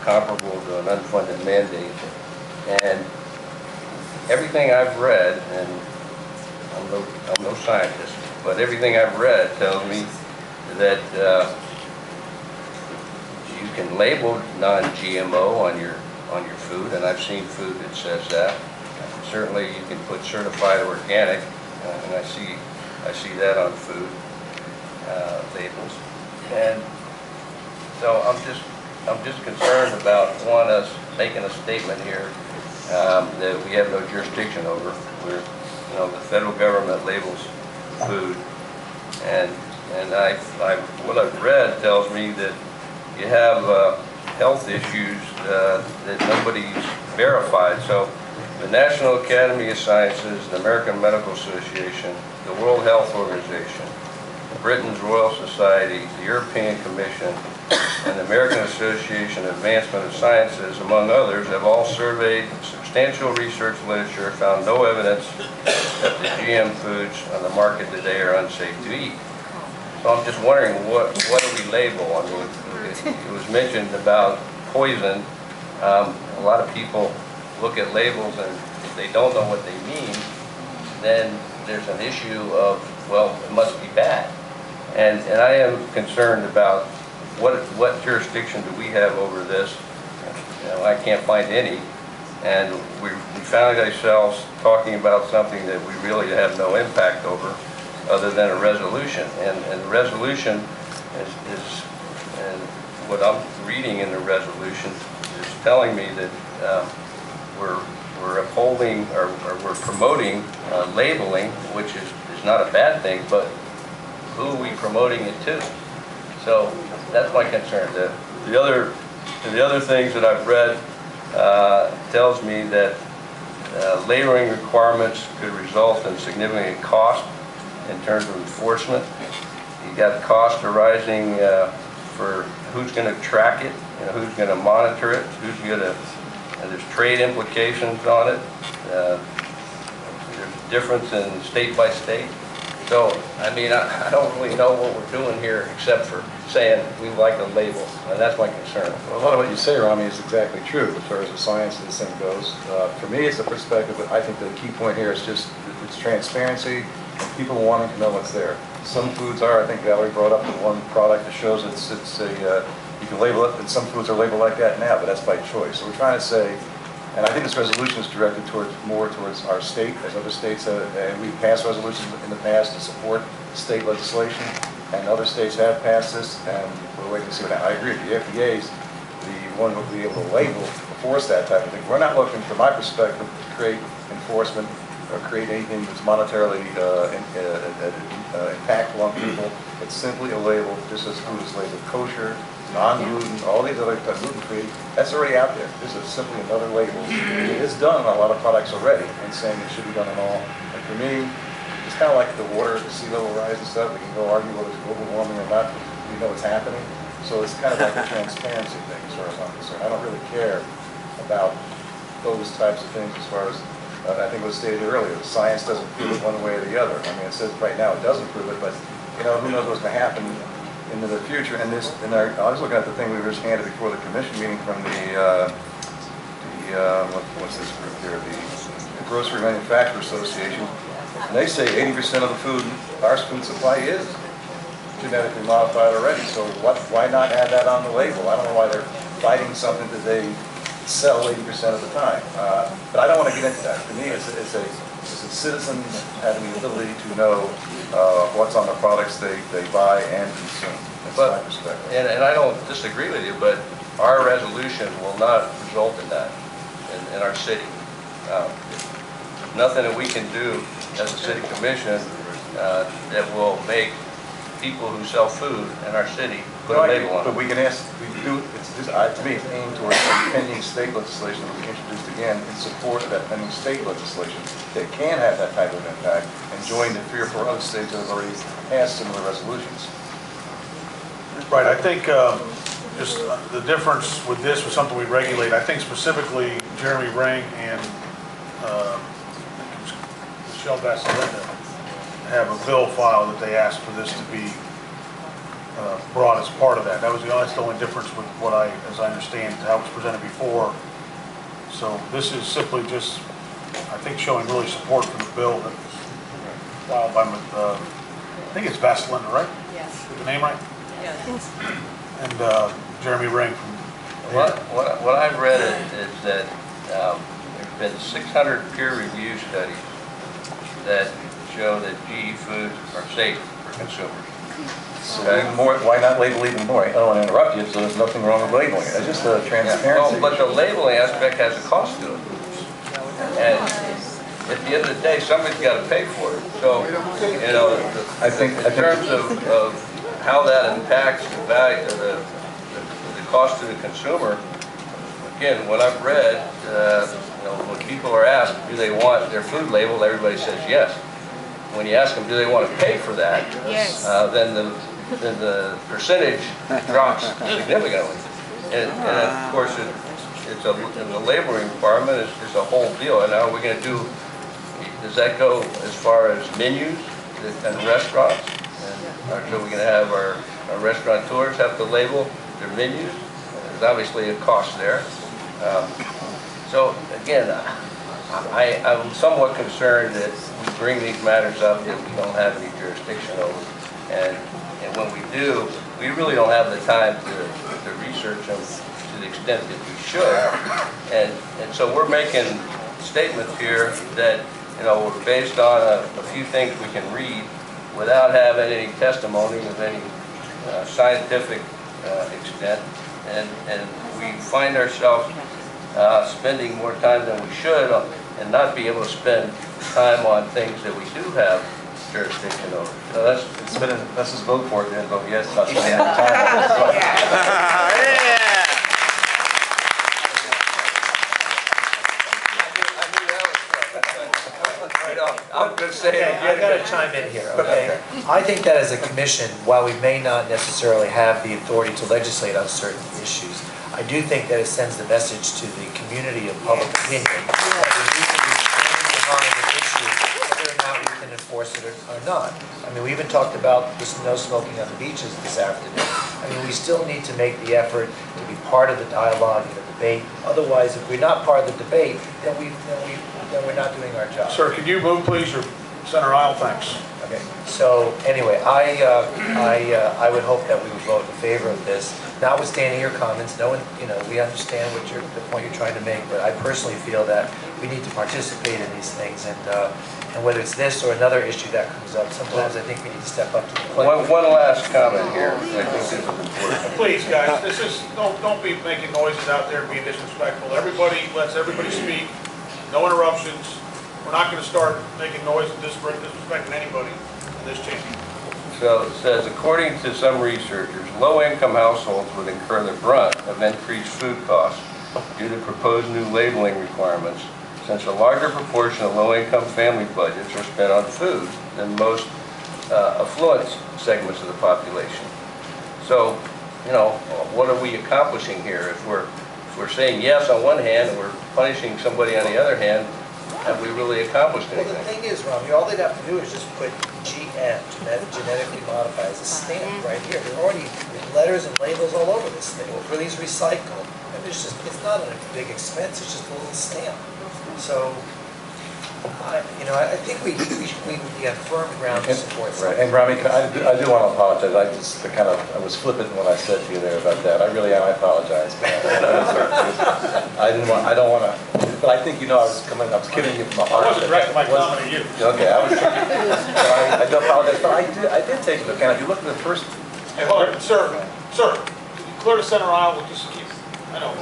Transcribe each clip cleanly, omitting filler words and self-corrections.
comparable to an unfunded mandate. And everything I've read, and I'm no scientist, but everything I've read tells me that you can label non-GMO on your food, and I've seen food that says that. Certainly, you can put certified organic, and I see that on food labels. And so I'm just concerned about us making a statement here that we have no jurisdiction over. The federal government labels food, and what I've read tells me that you have health issues that nobody's verified. So the National Academy of Sciences, the American Medical Association, the World Health Organization, Britain's Royal Society, the European Commission, and the American Association of Advancement of Sciences, among others, have all surveyed substantial research literature, found no evidence that the GM foods on the market today are unsafe to eat. So I'm just wondering, what do we label? I mean, it was mentioned about poison. A lot of people look at labels, and if they don't know what they mean, then there's an issue of, well, it must be bad. And I am concerned about what jurisdiction do we have over this. I can't find any, and we found ourselves talking about something that we really have no impact over, other than a resolution. And the resolution is and what I'm reading in the resolution is telling me that we're upholding or we're promoting labeling, which is not a bad thing, but who are we promoting it to? So that's my concern. The other things that I've read tells me that labeling requirements could result in significant cost in terms of enforcement. You got cost arising for who's going to track it, who's going to monitor it, and there's trade implications on it. There's a difference in state by state. So, I mean, I don't really know what we're doing here except for saying we like a label, and that's my concern. Well, a lot of what you say, Rami, is exactly true as far as the science of this thing goes. For me, it's a perspective, but I think the key point here is just it's transparency and people wanting to know what's there. Some foods are, I think Valerie brought up the one product that shows you can label it, and some foods are labeled like that now, but that's by choice. So we're trying to say, and I think this resolution is directed more towards our state, as other states, and we've passed resolutions in the past to support state legislation, and other states have passed this, and we're waiting to see what happens. I agree, the FDA's the one who will be able to label, force that type of thing. We're not looking, from my perspective, to create enforcement or create anything that's monetarily impactful on people. It's simply a label, just as food is labeled kosher, non-gluten, all these other types, gluten-free, that's already out there. This is simply another label. It is done on a lot of products already, and saying it should be done on all. And for me, it's kind of like the water, the sea level rise and stuff. We can go argue whether it's global warming or not. We know what's happening. So it's kind of like a transparency thing as far as I'm concerned. I don't really care about those types of things as far as, I think it was stated earlier, the science doesn't prove it one way or the other. I mean, it says right now it doesn't prove it, but who knows what's going to happen into the future. And I was looking at the thing we were just handed before the commission meeting from what's this group here, the Grocery Manufacturers Association, and they say 80% of the food, our food supply is genetically modified already. So why not add that on the label? I don't know why they're fighting something that they sell 80% of the time. But I don't want to get into that. To me, it's a citizen having the ability to know what's on the products they buy and consume. That's my perspective. And I don't disagree with you, but our resolution will not result in that in our city. Nothing that we can do as a city commission that will make people who sell food in our city put a label on it. But we can ask, to me, it's aimed towards pending state legislation that we introduced again in support of that pending state legislation that can have that type of impact, and join the 3 or 4 other states that have already passed similar resolutions. Right, I think just the difference with this was something we regulate. I think specifically Jeremy Ring and Michelle Vassilenda have a bill file that they asked for this to be brought as part of that. That's the only difference with what as I understand, how it was presented before. So this is simply just, I think, showing really support for the bill that was filed by, I think it's Vaselinda, right? Yes. Is the name right? Yes. And Jeremy Ring from. What I've read is that there's been 600 peer review studies that show that GE foods are safe for consumers. So even more, why not label even more? I don't want to interrupt you, so there's nothing wrong with labeling it. It's just a transparency. No, but the labeling aspect has a cost to it. And at the end of the day, somebody's got to pay for it. So, you know, in terms of how that impacts the value, the cost to the consumer, again, what I've read, you know, when people are asked, do they want their food labeled, everybody says yes. When you ask them, do they want to pay for that? Yes. Then the percentage drops significantly. And of course, it's a labeling requirement. It's a whole deal. And now we're going to do. Does that go as far as menus and restaurants? And so we're going to have our restaurateurs have to label their menus. There's obviously a cost there. So again, I'm somewhat concerned that we bring these matters up that we don't have any jurisdiction over. And when we do, we really don't have the time to research them to the extent that we should. And so we're making statements here that, you know, we're based on a few things we can read without having any testimony of any scientific extent. And we find ourselves spending more time than we should and not be able to spend time on things that we do have jurisdiction over. So let's just vote for it and vote yes. Not spending any time on it. I'm going to say it Okay, I've got to chime in here, okay? I think that as a commission, while we may not necessarily have the authority to legislate on certain issues, I do think that it sends the message to the community of public opinion that we need to be standing behind an issue, whether or not we can enforce it or not. I mean, we even talked about this no smoking on the beaches this afternoon. I mean, we still need to make the effort to be part of the dialogue and the debate. Otherwise, if we're not part of the debate, then we're not doing our job. Sir, could you move, please, or center aisle? Thanks. Okay, so anyway, I would hope that we would vote in favor of this, notwithstanding your comments. No one, you know, we understand the point you're trying to make, but I personally feel that we need to participate in these things, and whether it's this or another issue that comes up, sometimes I think we need to step up to the plate. One last comment here. I think this is important. Please, guys, don't be making noises out there and being disrespectful. Lets everybody speak. No interruptions. We're not going to start making noise and disrespecting anybody in this chamber. So it says, according to some researchers, low-income households would incur the brunt of increased food costs due to proposed new labeling requirements, since a larger proportion of low-income family budgets are spent on food than most affluent segments of the population. So, you know, what are we accomplishing here? If we're saying yes on one hand and we're punishing somebody on the other hand, have we really accomplished anything? Well, the thing is, Romney, all they'd have to do is just put GM, genetically modified, as a stamp right here. There are already letters and labels all over this thing. Please recycle. And it's not a big expense. It's just a little stamp. So, I think we would be on firm ground to support Right. something. And Rami, I do want to apologize. I was flippant in what I said to you there about that. I really am. I apologize. I don't want to. But I think I was kidding you from the heart. I wasn't directing my comment at you. Okay, I do apologize, but I did take into account. If you look at the first. Hey, hold on, sir, could you clear the center aisle? We'll just keep, I know,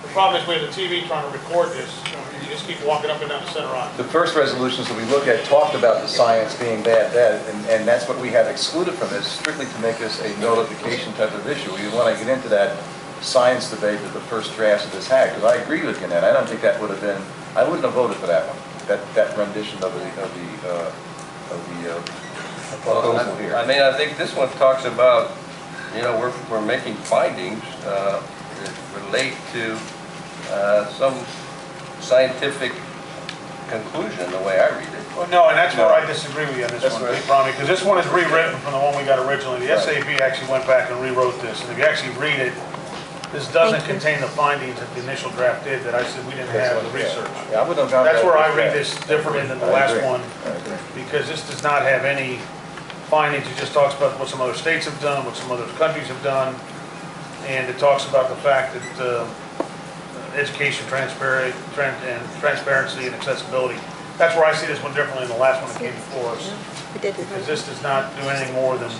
the problem is we have the TV trying to record this. You just keep walking up and down the center aisle. The first resolutions that we looked at talked about the science being bad, and that's what we have excluded from this, strictly to make this a notification type of issue. We didn't want to get into that science debate that the first drafts of this had, because I agree with you, Ned. I don't think that would have been, I wouldn't have voted for that one, that rendition of the proposal here. I mean, I think this one talks about, we're making findings that relate to some scientific conclusion, the way I read it. Well, no, and that's where I disagree with you on this That's one, right. Ronnie, because this one is rewritten from the one we got originally. The Right. SAB actually went back and rewrote this, and if you actually read it, this doesn't Thank you. contain the findings that the initial draft did, that I said we didn't have the research. Yeah, I would have gone. That's back where to I read that. this differently than the I last agree. one, I agree. because this does not have any findings. It just talks about what some other states have done, what some other countries have done, and it talks about the fact that education, transparency, and accessibility. That's where I see this one differently than the last one that came before us. We did it. Because this does not do anything more than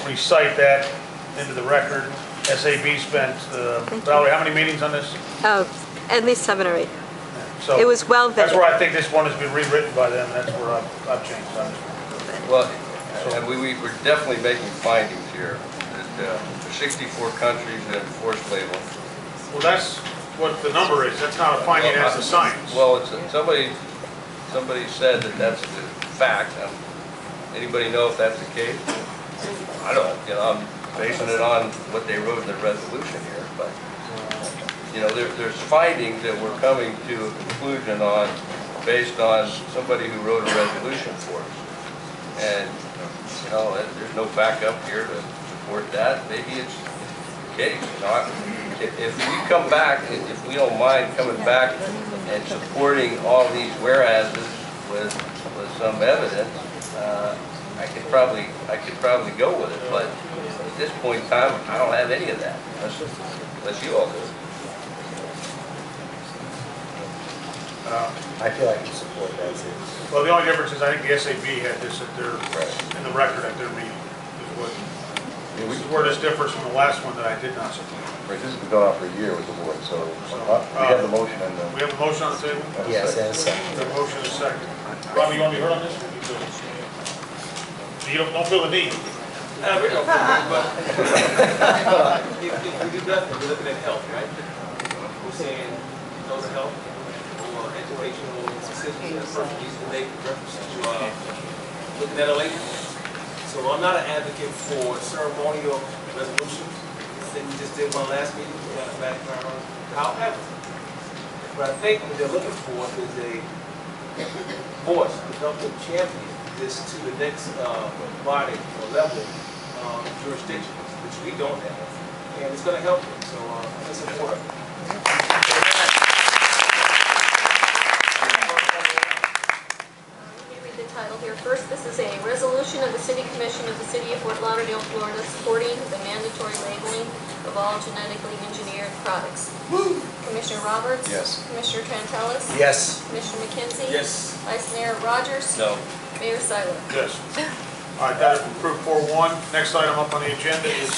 recite that into the record. SAB spent, Valerie, how many meetings on this? Oh, at least 7 or 8. So It was well that's vetted. where I think this one has been rewritten by them, and that's where I've changed on this one. Well, and we're definitely making findings here, that there's 64 countries that enforce labeling. Well, that's what the number is. That's not a finding, that's a science. Well, somebody said that that's the fact. Anybody know if that's the case? I don't, I'm basing it on what they wrote in the resolution here, but, there's findings that we're coming to a conclusion on based on somebody who wrote a resolution for us. And, there's no backup here to support that. Maybe it's the case, If we come back, if we don't mind coming back and supporting all these whereases with some evidence, I could probably go with it, but at this point in time, I don't have any of that, unless you all do. I feel I can support that too. Well, the only difference is I think the SAB had this at their, in the record at their meeting. This is where this differs from the last one that I did not support. Right, this has been going on for a year with the board, so we have the motion and We have a motion on the table? Yes, and a second. The motion is second. Robbie, you want to be heard on this? You don't feel the need? We do nothing, we're looking at health, right? We're saying those are health or educational decisions that a person needs to make reference to looking at a label. So I'm not an advocate for ceremonial resolutions. We just did one last meeting, we got a background on however. But I think what they're looking for is a voice to help them champion this to the next body or level jurisdiction, which we don't have, and it's going to help them. So I'm in support. Let me read the title here. First, this is a resolution of the City Commission of the City of Fort Lauderdale, Florida, supporting the mandatory labeling of all genetically engineered products. Commissioner Roberts? Yes. Commissioner Trentalis? Yes. Commissioner McKenzie? Yes. Vice Mayor Rogers? No. Mayor Seiler? Yes. All right, that is approved 4-1. Next item up on the agenda is